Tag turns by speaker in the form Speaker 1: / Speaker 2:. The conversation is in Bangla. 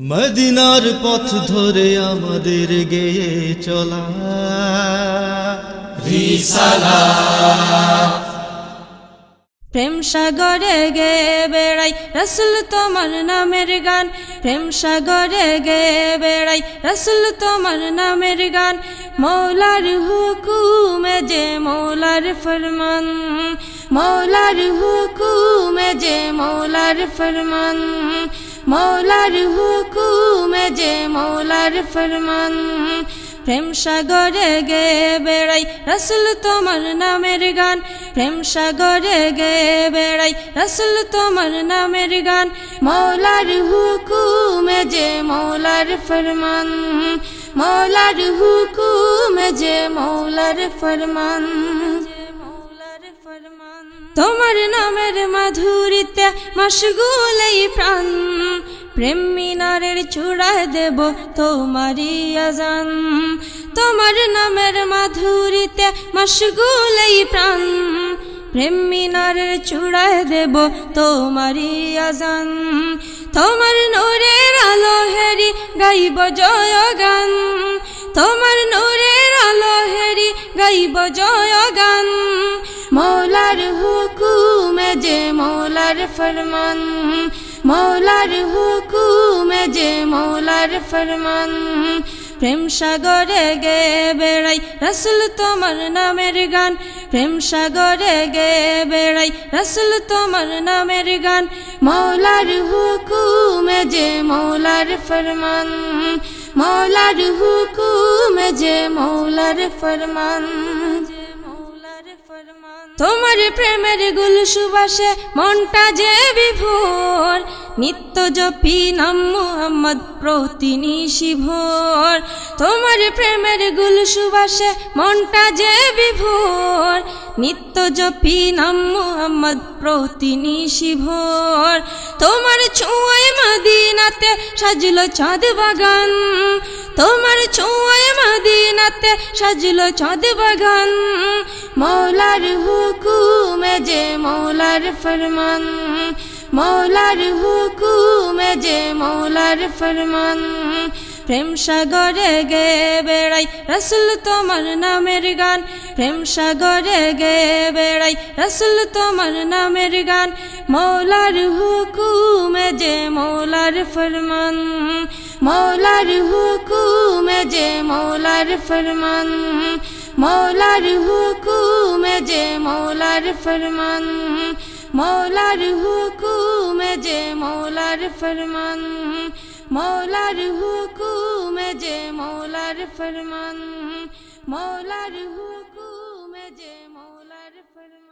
Speaker 1: মদিনার পথ ধরে আমাদের গেয়ে চলা রিসালাত।
Speaker 2: প্রেম সাগরে গে বেড়াই রসুল তোমার নামের গান, প্রেম সাগরে গে বেড়াই রসুল তোমার নামের গান। মৌলার হুকুমে যে মৌলার ফরমান, মৌলার হুকুমে যে মৌলার ফরমান, মৌলার হুকুমে যে মৌলার ফরমান। প্রেম সাগরে গে বেড়াই রসুল তোমার নামের গান, প্রেম সাগরে গে বেড়াই রসুল তোমার নামের গান। মৌলার হুকুমে যে মৌলার ফরমান, মৌলার হুকুমে যে মৌলার ফরমান। তোমার নামের মাধুরীতে মশগুল এই প্রাণ, প্রেম মিনারের চূড়ায় দেব তোমারি আজান। তোমার নামের মাধুরীতে মশগুল এই প্রাণ, প্রেম মিনারের চূড়ায় দেব তোমারি আজান। তোমার নূরের আলো হেরি গাইব জয় গান, তোমার নূরের আলো হেরি গাইব জয় গান। মৌলার হুকুমে যে মৌলার ফরমান, মৌলার হুকুমে যে মৌলার ফরমান। প্রেম সাগরে গে বেড়াই রসুল তোমার নামের গান, প্রেম সাগরে গে বেড়াই রসুল তোমার নামের গান। মৌলার হুকুমে যে মৌলার ফরমান, মৌলার হুকুমে যে মৌলার ফরমান। তোমার প্রেমের গুল সুবাসে মনটা যে বিভোর, নিত্য জপি নাম মুহাম্মদ প্রতিনিশি ভোর। তোমার প্রেমের গুল সুবাসে মনটা যে বিভোর, নিত্য জপি নাম মুহাম্মদ প্রতিনিশি ভোর। তোমার ছোঁয়ায় মদিনাতে সাজলো চাঁদ বাগান, তোমার ছোঁয়ায় মদিনাতে সাজলো চাঁদ বাগান। মৌলার হুকুমে যে মৌলার ফরমান, মৌলার হুকুমে যে মৌলার ফরমান। প্রেম সাগরে গে বেড়াই রসুল তোমার নামের গান, প্রেম সাগরে গে বেড়াই রসুল তোমার নামের গান। মৌলার হুকুমে যে মৌলার ফরমান, মৌলার হুকুমে যে মৌলার ফরমান, মৌলার হুকুমে যে মৌলার ফরমান, মৌলার হুকুমে যে মৌলার ফরমান, মৌলার হুকুমে যে মৌলার ফরমান, মৌলার হুকুমে যে মৌলার ফরমান।